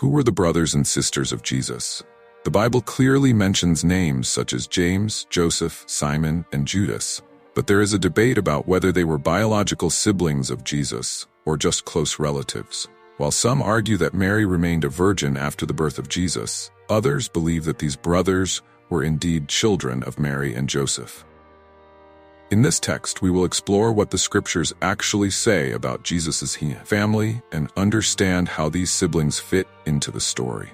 Who were the brothers and sisters of Jesus? The Bible clearly mentions names such as James, Joseph, Simon, and Judas, but there is a debate about whether they were biological siblings of Jesus or just close relatives. While some argue that Mary remained a virgin after the birth of Jesus, others believe that these brothers were indeed children of Mary and Joseph. In this text, we will explore what the scriptures actually say about Jesus' family and understand how these siblings fit into the story.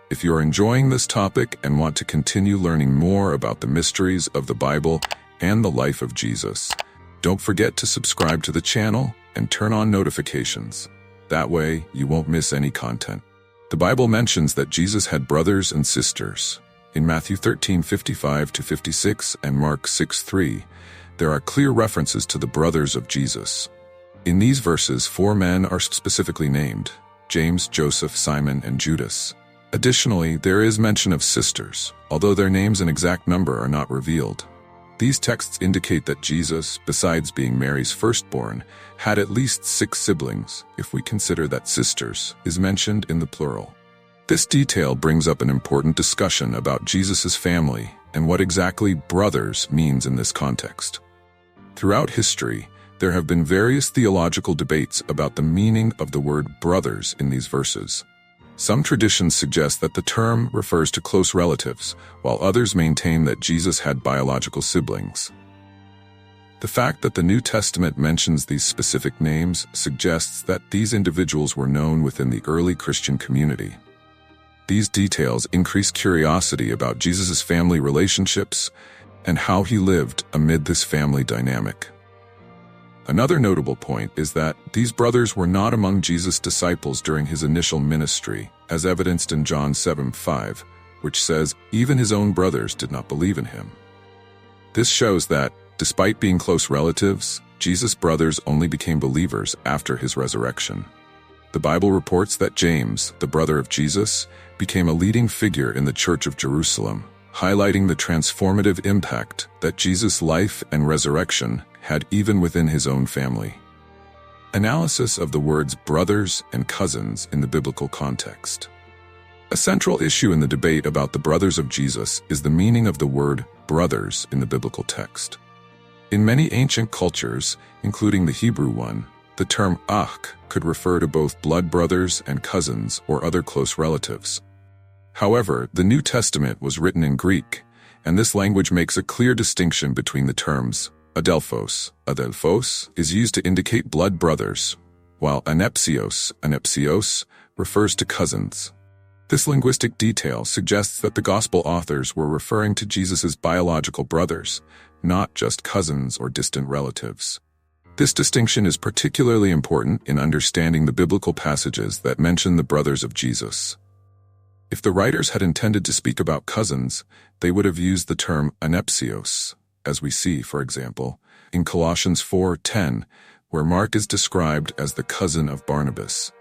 If you are enjoying this topic and want to continue learning more about the mysteries of the Bible and the life of Jesus, don't forget to subscribe to the channel and turn on notifications. That way, you won't miss any content. The Bible mentions that Jesus had brothers and sisters. In Matthew 13:55-56 and Mark 6:3, there are clear references to the brothers of Jesus. In these verses, 4 men are specifically named: James, Joseph, Simon, and Judas. Additionally, there is mention of sisters, although their names and exact number are not revealed. These texts indicate that Jesus, besides being Mary's firstborn, had at least 6 siblings, if we consider that sisters is mentioned in the plural. This detail brings up an important discussion about Jesus' family and what exactly brothers means in this context. Throughout history, there have been various theological debates about the meaning of the word brothers in these verses. Some traditions suggest that the term refers to close relatives, while others maintain that Jesus had biological siblings. The fact that the New Testament mentions these specific names suggests that these individuals were known within the early Christian community. These details increase curiosity about Jesus' family relationships and how he lived amid this family dynamic. Another notable point is that these brothers were not among Jesus' disciples during his initial ministry, as evidenced in John 7:5, which says, "Even his own brothers did not believe in him." This shows that, despite being close relatives, Jesus' brothers only became believers after his resurrection. The Bible reports that James, the brother of Jesus, became a leading figure in the Church of Jerusalem, highlighting the transformative impact that Jesus' life and resurrection had even within his own family. Analysis of the words brothers and cousins in the biblical context. A central issue in the debate about the brothers of Jesus is the meaning of the word brothers in the biblical text. In many ancient cultures, including the Hebrew one, the term ach could refer to both blood brothers and cousins or other close relatives. However, the New Testament was written in Greek, and this language makes a clear distinction between the terms. Adelphos is used to indicate blood brothers, while anepsios refers to cousins. This linguistic detail suggests that the gospel authors were referring to Jesus' biological brothers, not just cousins or distant relatives. This distinction is particularly important in understanding the biblical passages that mention the brothers of Jesus. If the writers had intended to speak about cousins, they would have used the term anepsios, as we see, for example, in Colossians 4:10, where Mark is described as the cousin of Barnabas.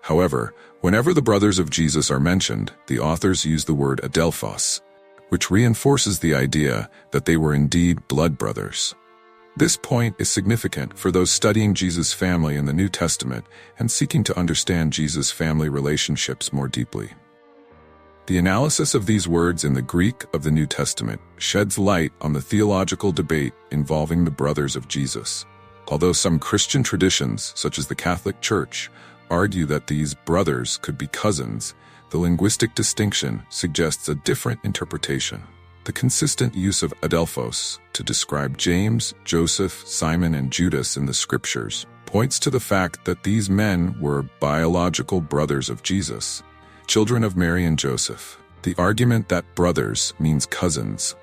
However, whenever the brothers of Jesus are mentioned, the authors use the word adelphos, which reinforces the idea that they were indeed blood brothers. This point is significant for those studying Jesus' family in the New Testament and seeking to understand Jesus' family relationships more deeply. The analysis of these words in the Greek of the New Testament sheds light on the theological debate involving the brothers of Jesus. Although some Christian traditions, such as the Catholic Church, argue that these brothers could be cousins, the linguistic distinction suggests a different interpretation. The consistent use of adelphos to describe James, Joseph, Simon, and Judas in the scriptures points to the fact that these men were biological brothers of Jesus, children of Mary and Joseph. The argument that brothers means cousins.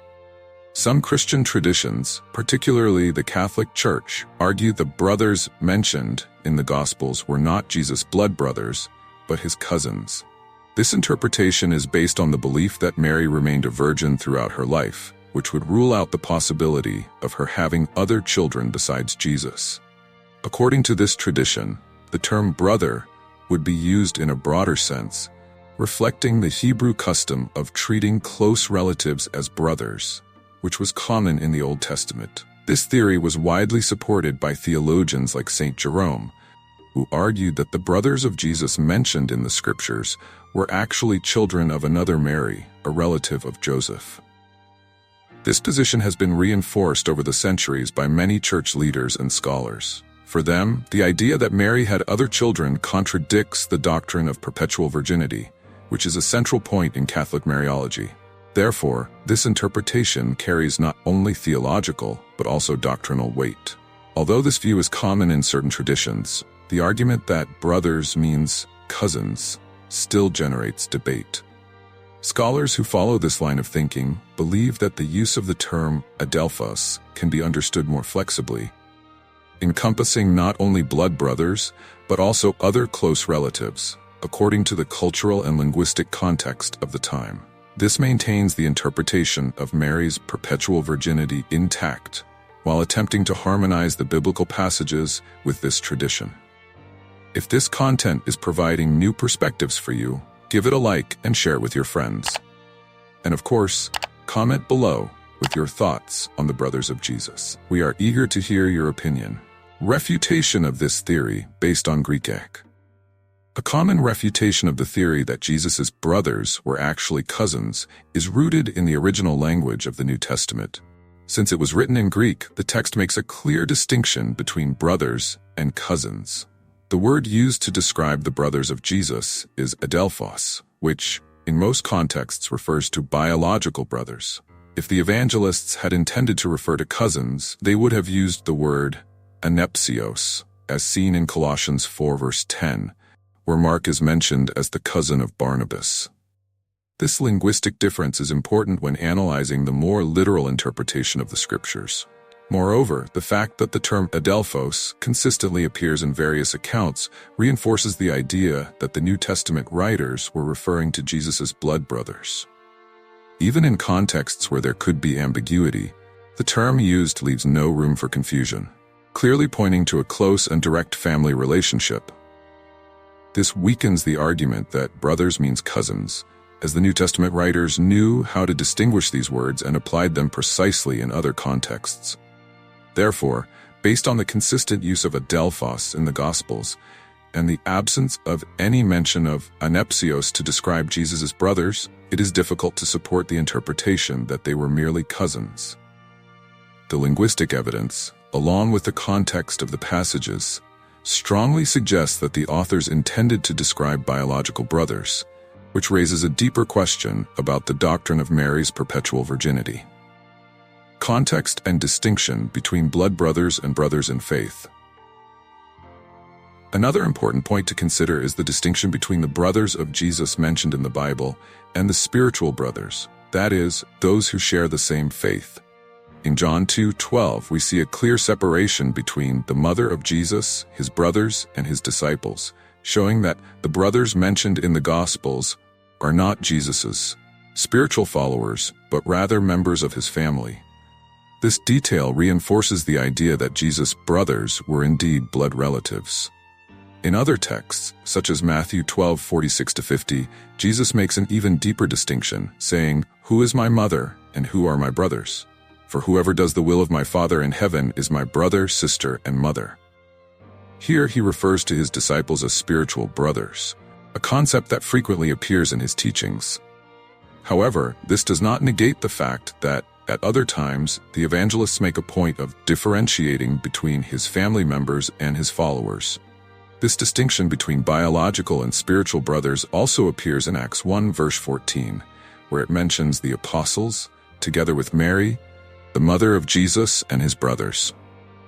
Some Christian traditions, particularly the Catholic Church, argue the brothers mentioned in the Gospels were not Jesus' blood brothers, but his cousins. This interpretation is based on the belief that Mary remained a virgin throughout her life, which would rule out the possibility of her having other children besides Jesus. According to this tradition, the term brother would be used in a broader sense, reflecting the Hebrew custom of treating close relatives as brothers, which was common in the Old Testament. This theory was widely supported by theologians like St. Jerome, who argued that the brothers of Jesus mentioned in the scriptures were actually children of another Mary, a relative of Joseph. This position has been reinforced over the centuries by many church leaders and scholars. For them, the idea that Mary had other children contradicts the doctrine of perpetual virginity, which is a central point in Catholic Mariology. Therefore, this interpretation carries not only theological, but also doctrinal weight. Although this view is common in certain traditions, the argument that brothers means cousins still generates debate. Scholars who follow this line of thinking believe that the use of the term adelphos can be understood more flexibly, encompassing not only blood brothers, but also other close relatives, according to the cultural and linguistic context of the time. This maintains the interpretation of Mary's perpetual virginity intact, while attempting to harmonize the biblical passages with this tradition. If this content is providing new perspectives for you, give it a like and share it with your friends. And of course, comment below with your thoughts on the brothers of Jesus. We are eager to hear your opinion. Refutation of this theory based on Greek ek. A common refutation of the theory that Jesus' brothers were actually cousins is rooted in the original language of the New Testament. Since it was written in Greek, the text makes a clear distinction between brothers and cousins. The word used to describe the brothers of Jesus is adelphos, which, in most contexts, refers to biological brothers. If the evangelists had intended to refer to cousins, they would have used the word anepsios, as seen in Colossians 4 verse 10, where Mark is mentioned as the cousin of Barnabas. This linguistic difference is important when analyzing the more literal interpretation of the scriptures. Moreover, the fact that the term adelphos consistently appears in various accounts reinforces the idea that the New Testament writers were referring to Jesus' blood brothers. Even in contexts where there could be ambiguity, the term used leaves no room for confusion, clearly pointing to a close and direct family relationship. This weakens the argument that brothers means cousins, as the New Testament writers knew how to distinguish these words and applied them precisely in other contexts. Therefore, based on the consistent use of adelphos in the Gospels, and the absence of any mention of anepsios to describe Jesus' brothers, it is difficult to support the interpretation that they were merely cousins. The linguistic evidence, along with the context of the passages, strongly suggests that the authors intended to describe biological brothers, which raises a deeper question about the doctrine of Mary's perpetual virginity. Context and distinction between blood brothers and brothers in faith. Another important point to consider is the distinction between the brothers of Jesus mentioned in the Bible and the spiritual brothers, that is, those who share the same faith. In John 2:12, we see a clear separation between the mother of Jesus, his brothers, and his disciples, showing that the brothers mentioned in the Gospels are not Jesus's spiritual followers, but rather members of his family. This detail reinforces the idea that Jesus' brothers were indeed blood relatives. In other texts, such as Matthew 12:46-50, Jesus makes an even deeper distinction, saying, "Who is my mother, and who are my brothers? For whoever does the will of my Father in heaven is my brother, sister, and mother." Here he refers to his disciples as spiritual brothers, a concept that frequently appears in his teachings. However, this does not negate the fact that, at other times, the evangelists make a point of differentiating between his family members and his followers. This distinction between biological and spiritual brothers also appears in Acts 1 verse 14, where it mentions the apostles, together with Mary, the mother of Jesus, and his brothers.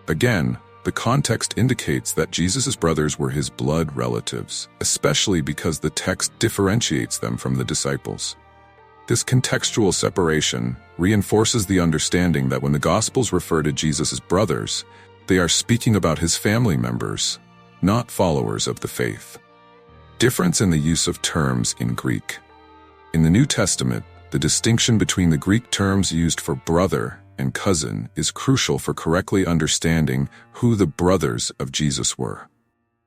Again, the context indicates that Jesus' brothers were his blood relatives, especially because the text differentiates them from the disciples. This contextual separation reinforces the understanding that when the Gospels refer to Jesus' brothers, they are speaking about his family members, not followers of the faith. Difference in the use of terms in Greek. In the New Testament, the distinction between the Greek terms used for brother and cousin is crucial for correctly understanding who the brothers of Jesus were.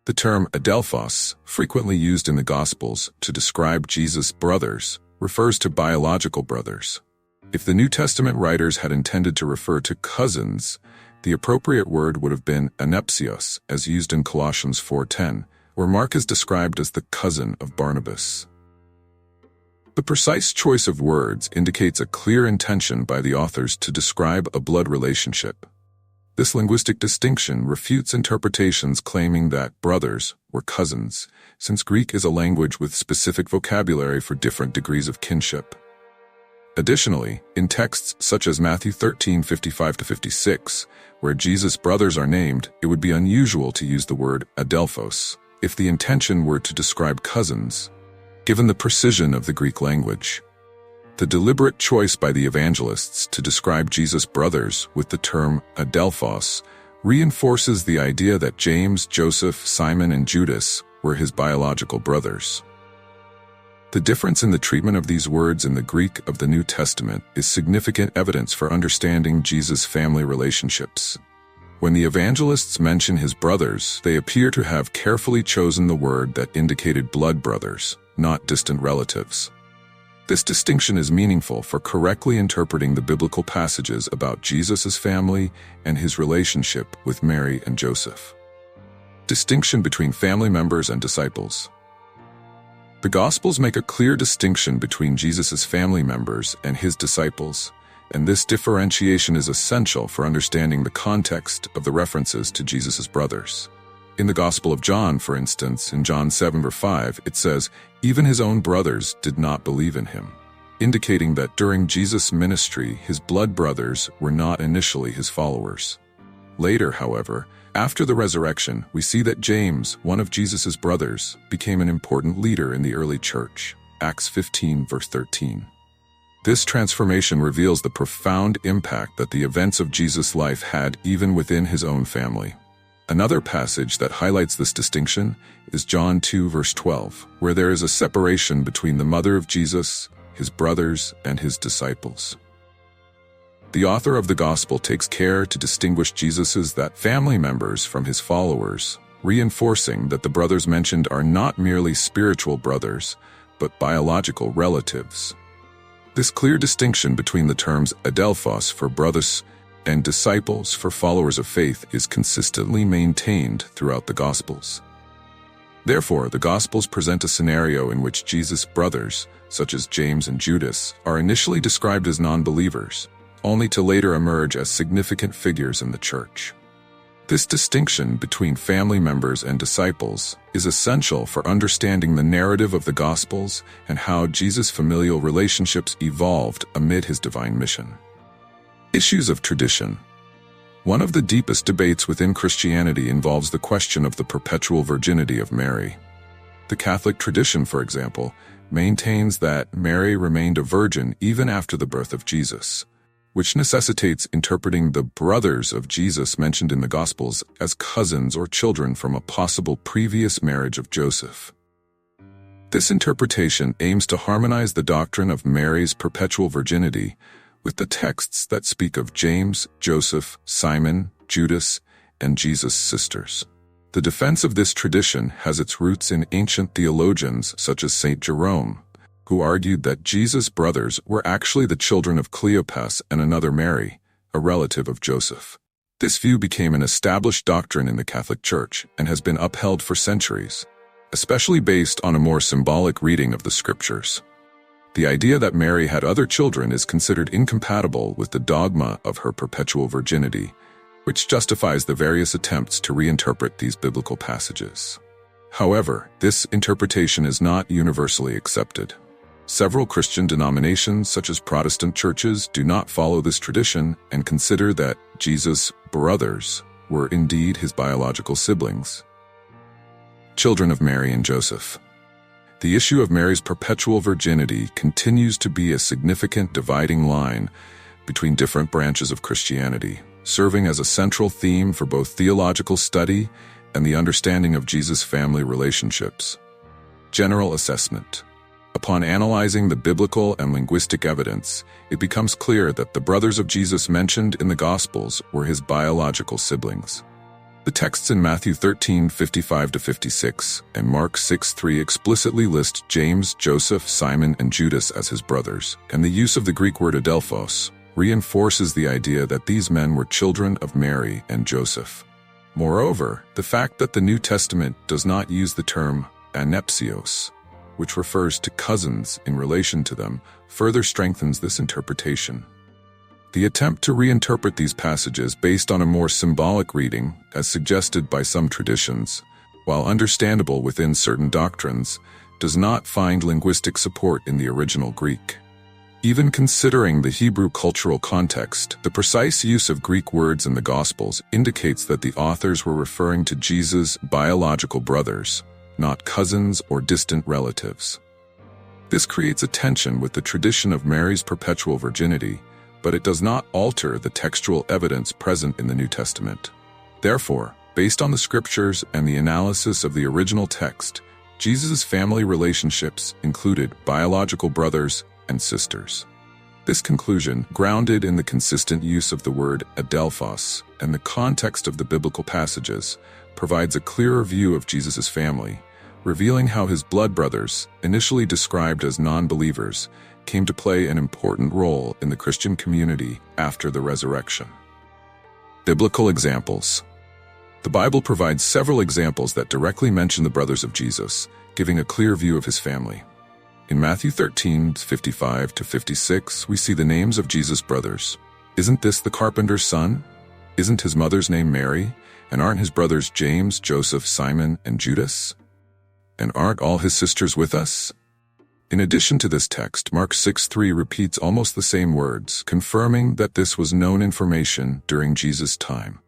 The term adelphos, frequently used in the Gospels to describe Jesus' brothers, refers to biological brothers. If the New Testament writers had intended to refer to cousins, the appropriate word would have been anepsios, as used in Colossians 4:10, where Mark is described as the cousin of Barnabas. The precise choice of words indicates a clear intention by the authors to describe a blood relationship. This linguistic distinction refutes interpretations claiming that brothers were cousins, since Greek is a language with specific vocabulary for different degrees of kinship. Additionally, in texts such as Matthew 13:55-56, where Jesus' brothers are named, it would be unusual to use the word adelphos if the intention were to describe cousins, given the precision of the Greek language. The deliberate choice by the evangelists to describe Jesus' brothers with the term adelphos reinforces the idea that James, Joseph, Simon, and Judas were his biological brothers. The difference in the treatment of these words in the Greek of the New Testament is significant evidence for understanding Jesus' family relationships. When the evangelists mention his brothers, they appear to have carefully chosen the word that indicated blood brothers, not distant relatives. This distinction is meaningful for correctly interpreting the biblical passages about Jesus' family and his relationship with Mary and Joseph. Distinction between family members and disciples. The Gospels make a clear distinction between Jesus' family members and his disciples, and this differentiation is essential for understanding the context of the references to Jesus' brothers. In the Gospel of John, for instance, in John 7:5, it says, "Even his own brothers did not believe in him," indicating that during Jesus' ministry, his blood brothers were not initially his followers. Later, however, after the resurrection, we see that James, one of Jesus' brothers, became an important leader in the early church. Acts 15:13. This transformation reveals the profound impact that the events of Jesus' life had even within his own family. Another passage that highlights this distinction is John 2:12, where there is a separation between the mother of Jesus, his brothers, and his disciples. The author of the Gospel takes care to distinguish Jesus' family members from his followers, reinforcing that the brothers mentioned are not merely spiritual brothers, but biological relatives. This clear distinction between the terms adelphos for brothers and disciples for followers of faith is consistently maintained throughout the Gospels. Therefore, the Gospels present a scenario in which Jesus' brothers, such as James and Judas, are initially described as non-believers, only to later emerge as significant figures in the church. This distinction between family members and disciples is essential for understanding the narrative of the Gospels and how Jesus' familial relationships evolved amid his divine mission. Issues of tradition. One of the deepest debates within Christianity involves the question of the perpetual virginity of Mary. The Catholic tradition, for example, maintains that Mary remained a virgin even after the birth of Jesus, which necessitates interpreting the brothers of Jesus mentioned in the Gospels as cousins or children from a possible previous marriage of Joseph. This interpretation aims to harmonize the doctrine of Mary's perpetual virginity with the texts that speak of James, Joseph, Simon, Judas, and Jesus' sisters. The defense of this tradition has its roots in ancient theologians such as Saint Jerome, who argued that Jesus' brothers were actually the children of Cleopas and another Mary, a relative of Joseph. This view became an established doctrine in the Catholic Church and has been upheld for centuries, especially based on a more symbolic reading of the Scriptures. The idea that Mary had other children is considered incompatible with the dogma of her perpetual virginity, which justifies the various attempts to reinterpret these biblical passages. However, this interpretation is not universally accepted. Several Christian denominations, such as Protestant churches, do not follow this tradition and consider that Jesus' brothers were indeed his biological siblings. Children of Mary and Joseph. The issue of Mary's perpetual virginity continues to be a significant dividing line between different branches of Christianity, serving as a central theme for both theological study and the understanding of Jesus' family relationships. General assessment. Upon analyzing the biblical and linguistic evidence, it becomes clear that the brothers of Jesus mentioned in the Gospels were his biological siblings. The texts in Matthew 13:55-56 and Mark 6:3 explicitly list James, Joseph, Simon, and Judas as his brothers, and the use of the Greek word adelphos reinforces the idea that these men were children of Mary and Joseph. Moreover, the fact that the New Testament does not use the term anepsios, which refers to cousins in relation to them, further strengthens this interpretation. The attempt to reinterpret these passages based on a more symbolic reading, as suggested by some traditions, while understandable within certain doctrines, does not find linguistic support in the original Greek. Even considering the Hebrew cultural context, the precise use of Greek words in the Gospels indicates that the authors were referring to Jesus' biological brothers, not cousins or distant relatives. This creates a tension with the tradition of Mary's perpetual virginity, but it does not alter the textual evidence present in the New Testament. Therefore, based on the scriptures and the analysis of the original text, Jesus' family relationships included biological brothers and sisters. This conclusion, grounded in the consistent use of the word adelphos and the context of the biblical passages, provides a clearer view of Jesus' family, revealing how his blood brothers, initially described as non-believers, came to play an important role in the Christian community after the resurrection. Biblical examples. The Bible provides several examples that directly mention the brothers of Jesus, giving a clear view of his family. In Matthew 13:55-56, we see the names of Jesus' brothers. Isn't this the carpenter's son? Isn't his mother's name Mary? And aren't his brothers James, Joseph, Simon, and Judas? And aren't all his sisters with us? In addition to this text, Mark 6:3 repeats almost the same words, confirming that this was known information during Jesus' time.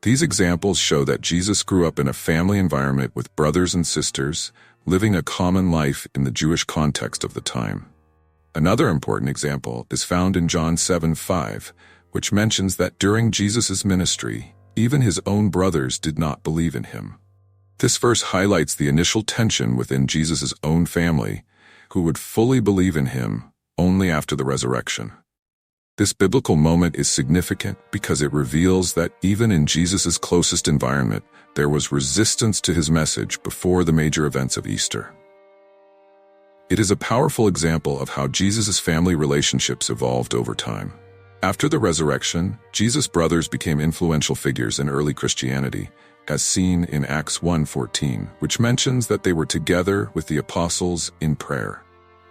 These examples show that Jesus grew up in a family environment with brothers and sisters, living a common life in the Jewish context of the time. Another important example is found in John 7:5, which mentions that during Jesus' ministry, even his own brothers did not believe in him. This verse highlights the initial tension within Jesus' own family, who would fully believe in him only after the resurrection. This biblical moment is significant because it reveals that even in Jesus' closest environment, there was resistance to his message before the major events of Easter. It is a powerful example of how Jesus' family relationships evolved over time. After the resurrection, Jesus' brothers became influential figures in early Christianity, as seen in Acts 1:14, which mentions that they were together with the apostles in prayer.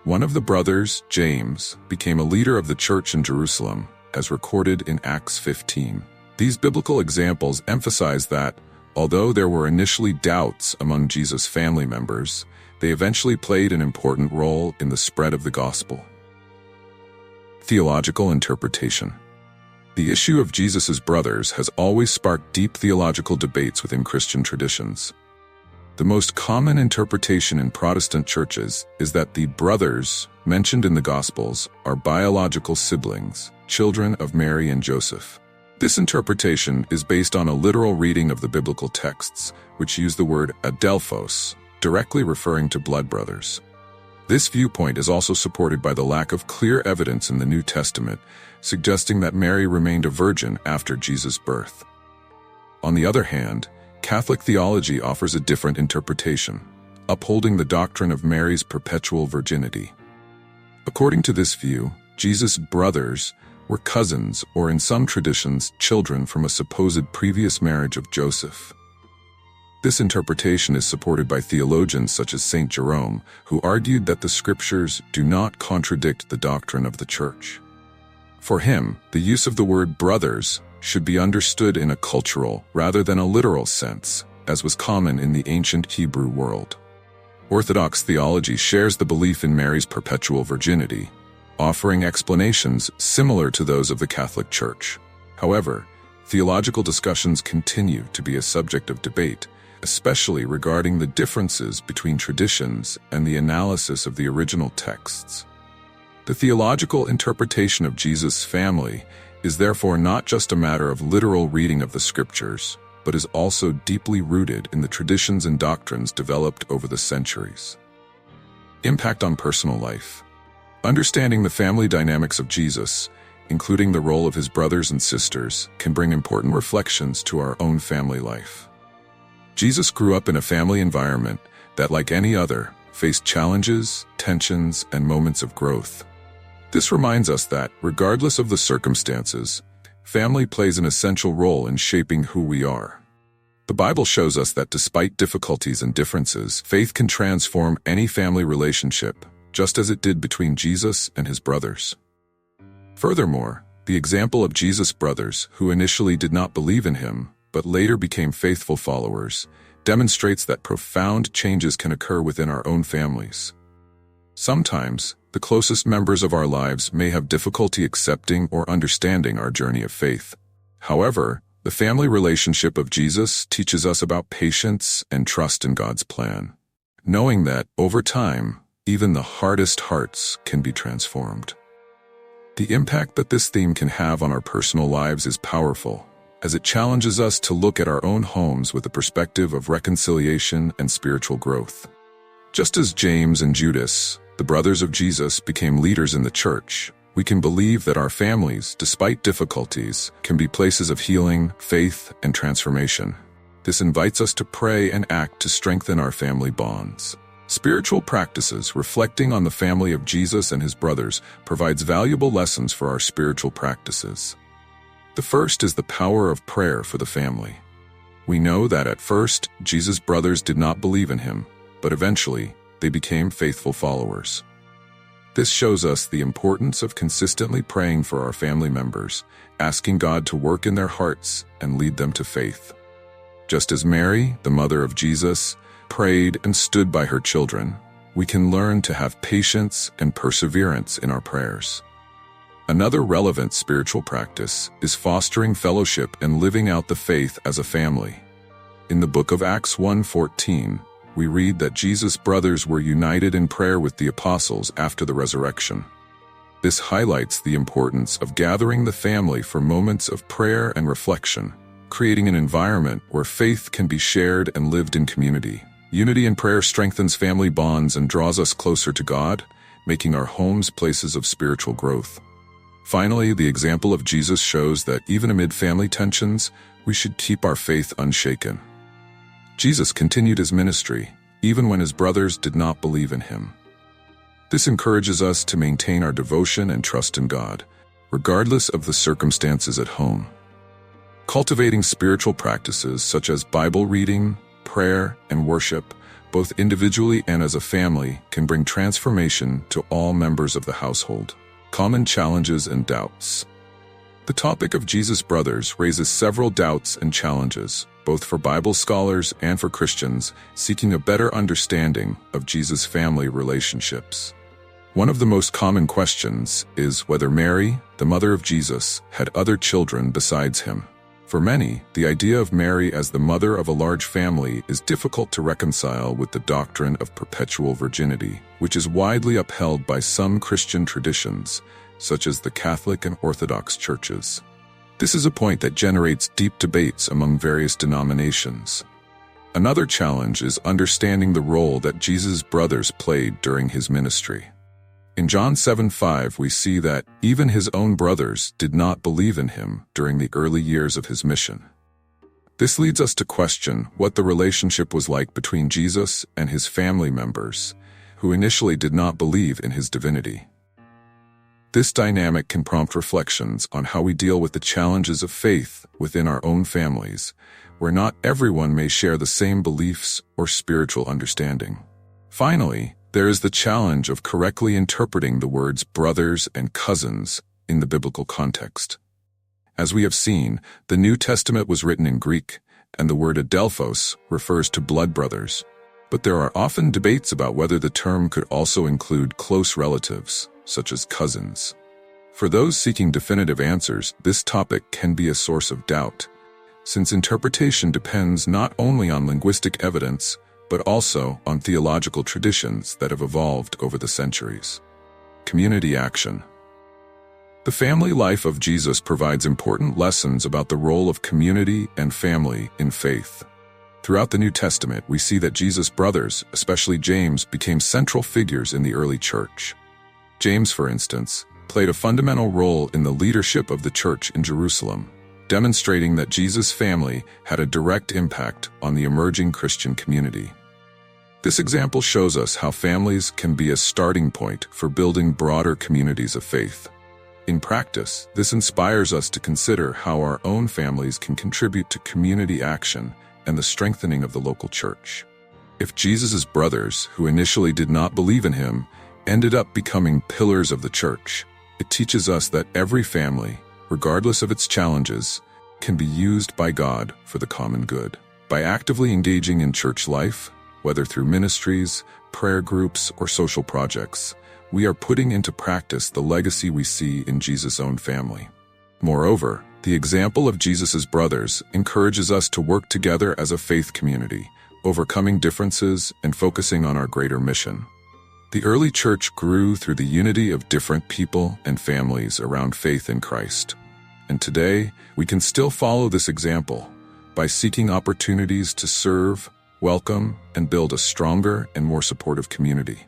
One of the brothers, James, became a leader of the church in Jerusalem, as recorded in Acts 15. These biblical examples emphasize that, although there were initially doubts among Jesus' family members, they eventually played an important role in the spread of the gospel. Theological interpretation. The issue of Jesus' brothers has always sparked deep theological debates within Christian traditions. The most common interpretation in Protestant churches is that the brothers mentioned in the Gospels are biological siblings, children of Mary and Joseph. This interpretation is based on a literal reading of the biblical texts, which use the word adelphos, directly referring to blood brothers. This viewpoint is also supported by the lack of clear evidence in the New Testament, suggesting that Mary remained a virgin after Jesus' birth. On the other hand, Catholic theology offers a different interpretation, upholding the doctrine of Mary's perpetual virginity. According to this view, Jesus' brothers were cousins, or in some traditions, children from a supposed previous marriage of Joseph. This interpretation is supported by theologians such as Saint Jerome, who argued that the scriptures do not contradict the doctrine of the Church. For him, the use of the word brothers should be understood in a cultural rather than a literal sense, as was common in the ancient Hebrew world. Orthodox theology shares the belief in Mary's perpetual virginity, offering explanations similar to those of the Catholic Church. However, theological discussions continue to be a subject of debate, especially regarding the differences between traditions and the analysis of the original texts. The theological interpretation of Jesus' family is therefore not just a matter of literal reading of the scriptures, but is also deeply rooted in the traditions and doctrines developed over the centuries. Impact on personal life. Understanding the family dynamics of Jesus, including the role of his brothers and sisters, can bring important reflections to our own family life. Jesus grew up in a family environment that, like any other, faced challenges, tensions, and moments of growth. This reminds us that, regardless of the circumstances, family plays an essential role in shaping who we are. The Bible shows us that despite difficulties and differences, faith can transform any family relationship, just as it did between Jesus and his brothers. Furthermore, the example of Jesus' brothers, who initially did not believe in him, but later became faithful followers, demonstrates that profound changes can occur within our own families. Sometimes, the closest members of our lives may have difficulty accepting or understanding our journey of faith. However, the family relationship of Jesus teaches us about patience and trust in God's plan, knowing that, over time, even the hardest hearts can be transformed. The impact that this theme can have on our personal lives is powerful, as it challenges us to look at our own homes with a perspective of reconciliation and spiritual growth. Just as James and Judas, the brothers of Jesus, became leaders in the church, we can believe that our families, despite difficulties, can be places of healing, faith, and transformation. This invites us to pray and act to strengthen our family bonds. Spiritual practices reflecting on the family of Jesus and his brothers provides valuable lessons for our spiritual practices. The first is the power of prayer for the family. We know that at first, Jesus' brothers did not believe in him, but eventually, they became faithful followers. This shows us the importance of consistently praying for our family members, asking God to work in their hearts and lead them to faith. Just as Mary, the mother of Jesus, prayed and stood by her children, we can learn to have patience and perseverance in our prayers. Another relevant spiritual practice is fostering fellowship and living out the faith as a family. In the book of Acts 1:14, we read that Jesus' brothers were united in prayer with the apostles after the resurrection. This highlights the importance of gathering the family for moments of prayer and reflection, creating an environment where faith can be shared and lived in community. Unity in prayer strengthens family bonds and draws us closer to God, making our homes places of spiritual growth. Finally, the example of Jesus shows that even amid family tensions, we should keep our faith unshaken. Jesus continued his ministry, even when his brothers did not believe in him. This encourages us to maintain our devotion and trust in God, regardless of the circumstances at home. Cultivating spiritual practices such as Bible reading, prayer, and worship, both individually and as a family, can bring transformation to all members of the household. Common challenges and doubts. The topic of Jesus' brothers raises several doubts and challenges, both for Bible scholars and for Christians seeking a better understanding of Jesus' family relationships. One of the most common questions is whether Mary, the mother of Jesus, had other children besides him. For many, the idea of Mary as the mother of a large family is difficult to reconcile with the doctrine of perpetual virginity, which is widely upheld by some Christian traditions, such as the Catholic and Orthodox churches. This is a point that generates deep debates among various denominations. Another challenge is understanding the role that Jesus' brothers played during his ministry. In John 7:5, we see that even his own brothers did not believe in him during the early years of his mission. This leads us to question what the relationship was like between Jesus and his family members, who initially did not believe in his divinity. This dynamic can prompt reflections on how we deal with the challenges of faith within our own families, where not everyone may share the same beliefs or spiritual understanding. Finally, there is the challenge of correctly interpreting the words brothers and cousins in the biblical context. As we have seen, the New Testament was written in Greek, and the word adelphos refers to blood brothers. But there are often debates about whether the term could also include close relatives, such as cousins. For those seeking definitive answers, this topic can be a source of doubt, since interpretation depends not only on linguistic evidence, but also on theological traditions that have evolved over the centuries. Community action. The family life of Jesus provides important lessons about the role of community and family in faith. Throughout the New Testament, we see that Jesus' brothers, especially James, became central figures in the early church. James, for instance, played a fundamental role in the leadership of the church in Jerusalem, demonstrating that Jesus' family had a direct impact on the emerging Christian community. This example shows us how families can be a starting point for building broader communities of faith. In practice, this inspires us to consider how our own families can contribute to community action and the strengthening of the local church. If Jesus' brothers, who initially did not believe in him, ended up becoming pillars of the church, it teaches us that every family, regardless of its challenges, can be used by God for the common good. By actively engaging in church life, whether through ministries, prayer groups, or social projects, we are putting into practice the legacy we see in Jesus' own family. Moreover, the example of Jesus' brothers encourages us to work together as a faith community, overcoming differences and focusing on our greater mission. The early church grew through the unity of different people and families around faith in Christ. And today, we can still follow this example by seeking opportunities to serve, welcome, and build a stronger and more supportive community.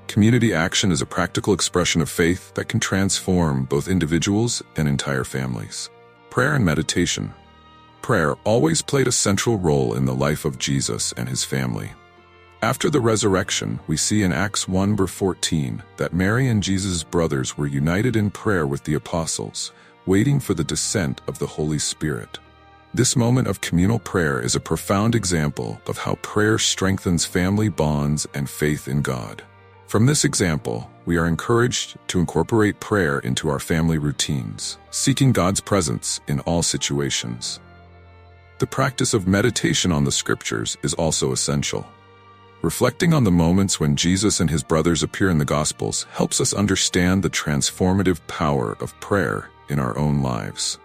Community action is a practical expression of faith that can transform both individuals and entire families. Prayer and meditation. Prayer always played a central role in the life of Jesus and his family. After the resurrection, we see in Acts 1:14 that Mary and Jesus' brothers were united in prayer with the apostles, waiting for the descent of the Holy Spirit. This moment of communal prayer is a profound example of how prayer strengthens family bonds and faith in God. From this example, we are encouraged to incorporate prayer into our family routines, seeking God's presence in all situations. The practice of meditation on the scriptures is also essential. Reflecting on the moments when Jesus and his brothers appear in the Gospels helps us understand the transformative power of prayer in our own lives.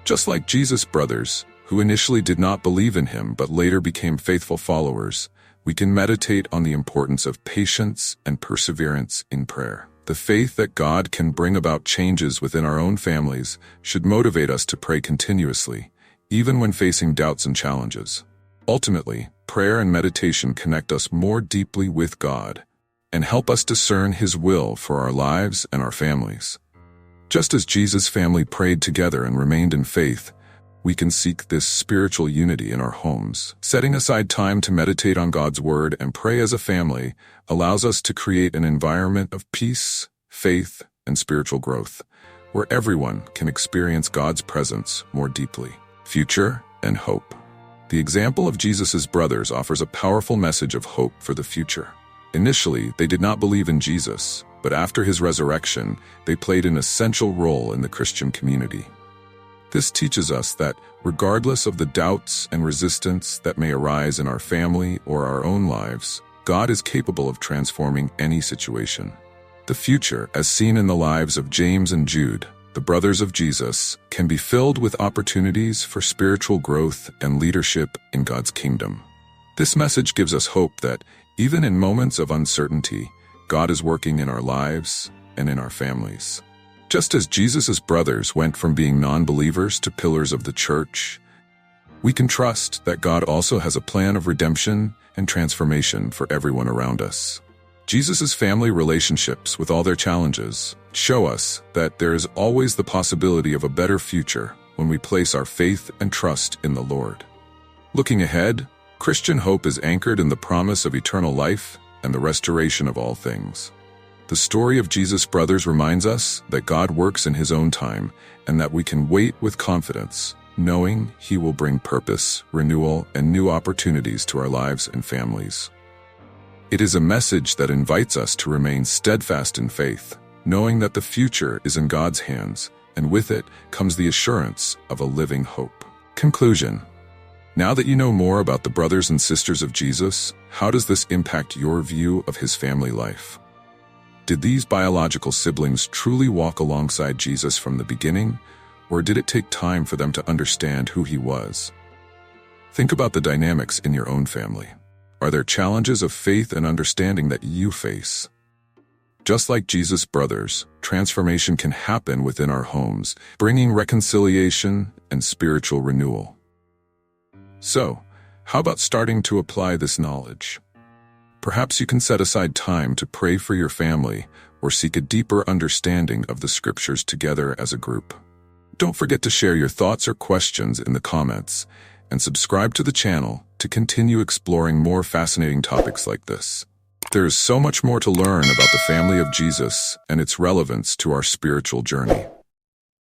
Just like Jesus' brothers, who initially did not believe in him but later became faithful followers, we can meditate on the importance of patience and perseverance in prayer. The faith that God can bring about changes within our own families should motivate us to pray continuously, even when facing doubts and challenges. Ultimately, prayer and meditation connect us more deeply with God and help us discern his will for our lives and our families. Just as Jesus' family prayed together and remained in faith, we can seek this spiritual unity in our homes. Setting aside time to meditate on God's word and pray as a family allows us to create an environment of peace, faith, and spiritual growth, where everyone can experience God's presence more deeply. Future and hope. The example of Jesus' brothers offers a powerful message of hope for the future. Initially, they did not believe in Jesus, but after his resurrection, they played an essential role in the Christian community. This teaches us that, regardless of the doubts and resistance that may arise in our family or our own lives, God is capable of transforming any situation. The future, as seen in the lives of James and Jude, the brothers of Jesus, can be filled with opportunities for spiritual growth and leadership in God's kingdom. This message gives us hope that, even in moments of uncertainty, God is working in our lives and in our families. Just as Jesus' brothers went from being non-believers to pillars of the church, we can trust that God also has a plan of redemption and transformation for everyone around us. Jesus' family relationships, with all their challenges, show us that there is always the possibility of a better future when we place our faith and trust in the Lord. Looking ahead, Christian hope is anchored in the promise of eternal life and the restoration of all things. The story of Jesus' brothers reminds us that God works in his own time and that we can wait with confidence, knowing he will bring purpose, renewal, and new opportunities to our lives and families. It is a message that invites us to remain steadfast in faith, knowing that the future is in God's hands, and with it comes the assurance of a living hope. Conclusion. Now that you know more about the brothers and sisters of Jesus, how does this impact your view of his family life? Did these biological siblings truly walk alongside Jesus from the beginning, or did it take time for them to understand who he was? Think about the dynamics in your own family. Are there challenges of faith and understanding that you face? Just like Jesus' brothers, transformation can happen within our homes, bringing reconciliation and spiritual renewal. So, how about starting to apply this knowledge? Perhaps you can set aside time to pray for your family or seek a deeper understanding of the scriptures together as a group. Don't forget to share your thoughts or questions in the comments, and subscribe to the channel to continue exploring more fascinating topics like this. There is so much more to learn about the family of Jesus and its relevance to our spiritual journey.